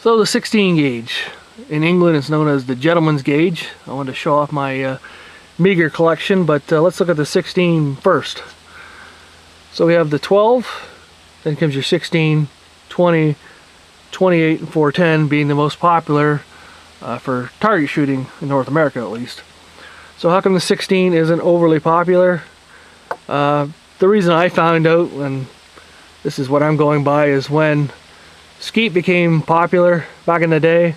So the 16 gauge, in England it's known as the gentleman's gauge. I wanted to show off my Meagher collection, but let's look at the 16 first. So we have the 12, then comes your 16, 20, 28, and 410 being the most popular for target shooting in North America at least. So how come the 16 isn't overly popular? The reason I found out, and this is what I'm going by, is when skeet became popular back in the day,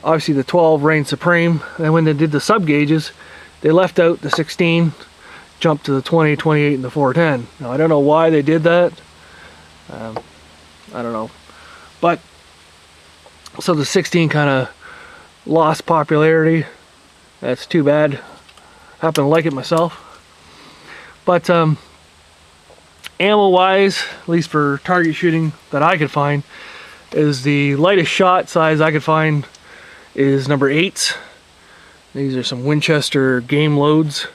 obviously the 12 reigned supreme, and when they did the sub gauges, they left out the 16, jumped to the 20, 28, and the 410. Now I don't know why they did that. I don't know. But, so the 16 kind of lost popularity. That's too bad. I happen to like it myself. But ammo wise, at least for target shooting that I could find, is the lightest shot size I could find is number 8s. These are some Winchester game loads,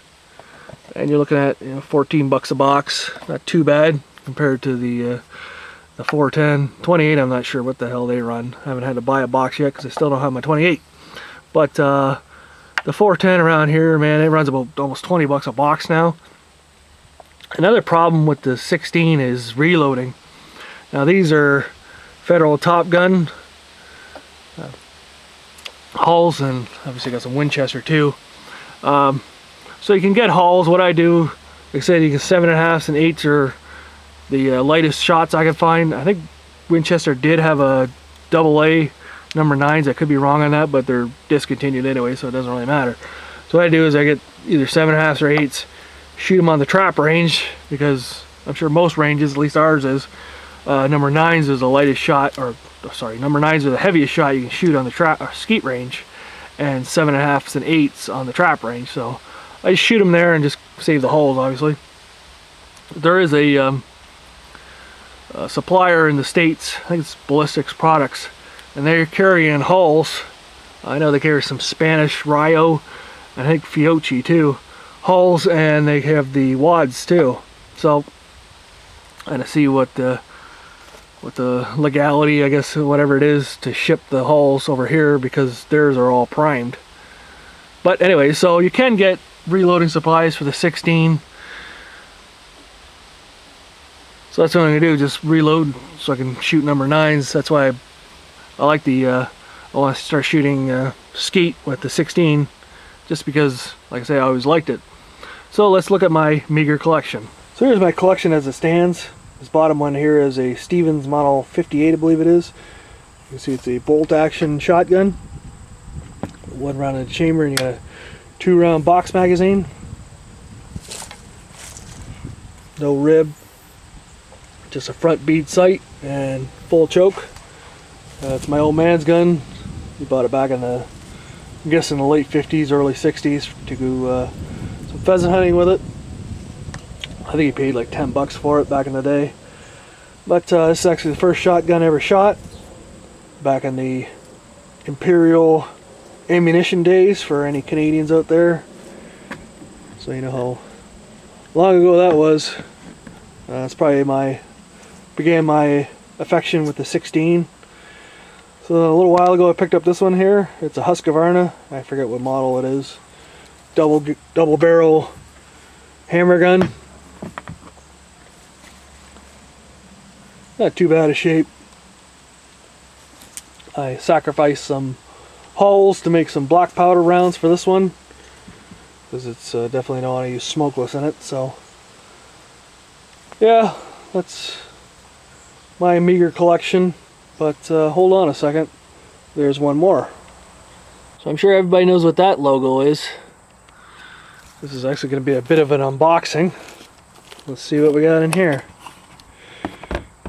and you're looking at 14 bucks a box. Not too bad compared to the 410. 28, I'm not sure what the hell they run. I haven't had to buy a box yet because I still don't have my 28. But the 410 around here, man, it runs about almost 20 bucks a box now. Another problem with the 16 is reloading. Now these are Federal Top Gun hulls, and obviously got some Winchester too. So you can get hulls. What I do, like I said, you can 7.5s and 8s are the lightest shots I could find. I think Winchester did have a AA number 9s. I could be wrong on that, but they're discontinued anyway, so it doesn't really matter. So what I do is I get either 7.5s or 8s, shoot them on the trap range, because I'm sure most ranges, at least ours is, number 9s is the lightest shot, or sorry, number 9s are the heaviest shot you can shoot on the trap skeet range, and 7.5s and 8s on the trap range. So I just shoot them there and just save the holes, obviously. There is a supplier in the States, I think it's Ballistics Products, and they're carrying hulls. I know they carry some Spanish Rio, and I think Fiocchi too, hulls, and they have the wads too. So I'm gonna see what the legality, I guess, whatever it is, to ship the hulls over here, because theirs are all primed. But anyway, so you can get reloading supplies for the 16. So that's what I'm gonna do, just reload so I can shoot number 9s. That's why I like the I want to start shooting skeet with the 16, just because, like I say, I always liked it. So let's look at my Meagher collection. So here's my collection as it stands. This bottom one here is a Stevens Model 58, I believe it is. You can see it's a bolt action shotgun, 1 round in the chamber, and you got a 2-round box magazine. No rib, just a front bead sight and full choke. It's my old man's gun. He bought it back in the, I'm guessing, the late 50s, early 60s to go some pheasant hunting with it. I think he paid like 10 bucks for it back in the day. But this is actually the first shotgun I ever shot back in the Imperial ammunition days, for any Canadians out there. So you know how long ago that was. It's probably began my affection with the 16. So a little while ago I picked up this one here. It's a Husqvarna. I forget what model it is. Double barrel hammer gun. Not too bad a shape. I sacrificed some hulls to make some black powder rounds for this one, because it's definitely don't want to use smokeless in it. So yeah, that's my Meagher collection. But hold on a second, there's one more. So I'm sure everybody knows what that logo is. This is actually going to be a bit of an unboxing. Let's see what we got in here.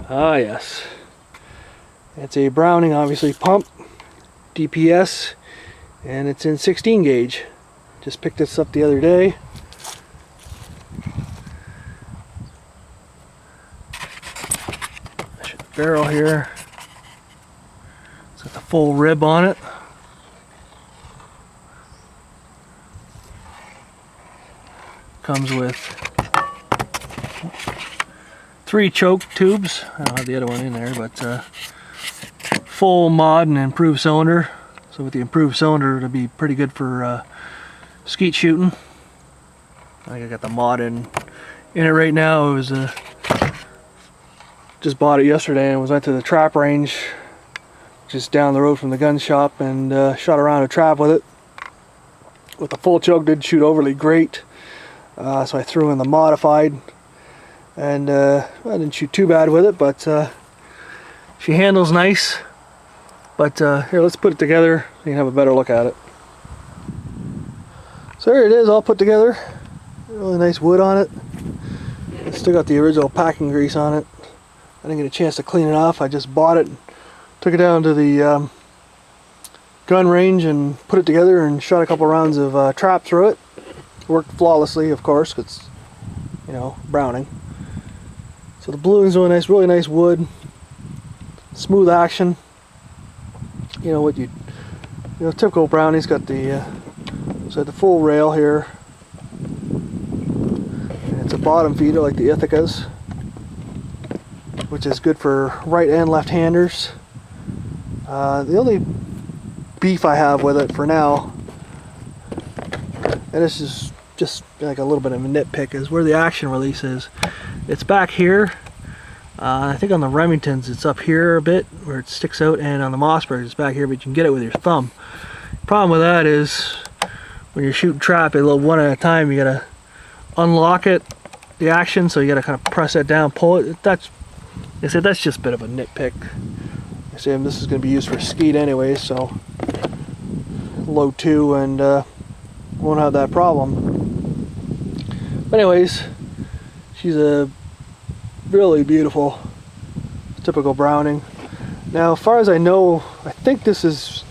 Ah yes, it's a Browning, obviously, pump, DPS, and it's in 16 gauge. Just picked this up the other day. Barrel here. It's got the full rib on it. Comes with 3 choke tubes. I don't have the other one in there, but full mod and improved cylinder. So with the improved cylinder, it'll be pretty good for skeet shooting. I think I got the mod in it right now. It was just bought it yesterday and went to the trap range just down the road from the gun shop and shot around a trap with it. With the full choke, did shoot overly great, so I threw in the modified, and I didn't shoot too bad with it, but she handles nice. But here, let's put it together so you can have a better look at it. So there it is, all put together. Really nice wood on it. It's still got the original packing grease on it. I didn't get a chance to clean it off. I just bought it, took it down to the gun range and put it together and shot a couple rounds of trap through it. Worked flawlessly, of course, because, you know, Browning. So the bluing's really nice wood, smooth action. You know what typical Browning's got the full rail here. And it's a bottom feeder like the Ithaca's, which is good for right and left-handers. The only beef I have with it for now, and this is just like a little bit of a nitpick, is where the action release is. It's back here. I think on the Remingtons it's up here a bit where it sticks out, and on the Mossberg it's back here, but you can get it with your thumb. Problem with that is when you're shooting trap, a little one at a time, you gotta unlock it, the action, so you gotta kind of press that down, pull it. That's just a bit of a nitpick. I say this is going to be used for skeet anyway, so load 2 and won't have that problem. But anyways, she's a really beautiful, typical Browning. Now, as far as I know, I think this is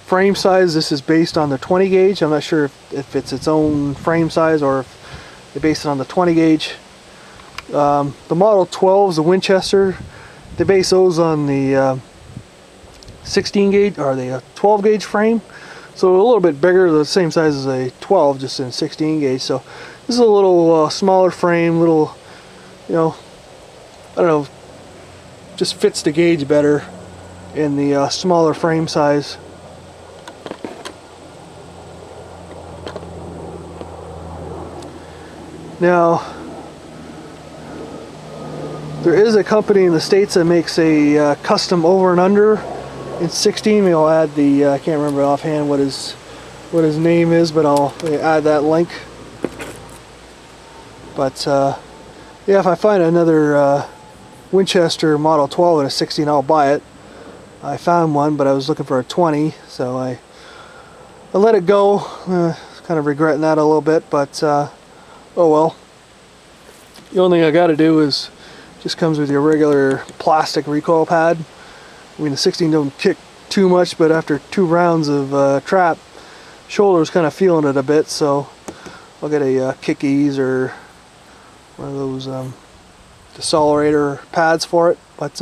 frame size. This is based on the 20 gauge. I'm not sure if it's its own frame size or if they based it on the 20 gauge. The Model 12s, the Winchester, they base those on the 16 gauge or the 12 gauge frame, so a little bit bigger, the same size as a 12, just in 16 gauge. So this is a little smaller frame, little, you know, I don't know, just fits the gauge better in the smaller frame size. Now, there is a company in the States that makes a custom over and under in 16. Maybe I'll add the, I can't remember offhand what his name is, but I'll add that link. But yeah, if I find another Winchester Model 12 in a 16, I'll buy it. I found one, but I was looking for a 20, so I let it go. Kind of regretting that a little bit, but oh well. The only thing I got to do is just comes with your regular plastic recoil pad. I mean, the 16 don't kick too much, but after 2 rounds of trap, shoulder's kind of feeling it a bit, so I'll get a Kick Ease or one of those decelerator pads for it. But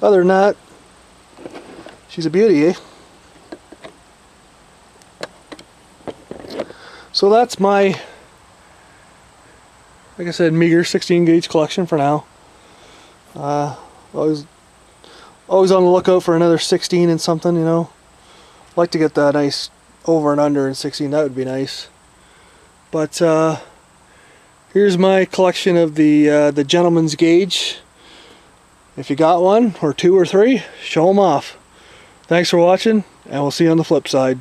other than that, she's a beauty, eh? So that's my, like I said, meager 16 gauge collection for now. Always on the lookout for another 16 and something, you know. Like to get that nice over and under in 16, that would be nice. But here's my collection of the gentleman's gauge. If you got one, or 2 or 3, show them off. Thanks for watching, and we'll see you on the flip side.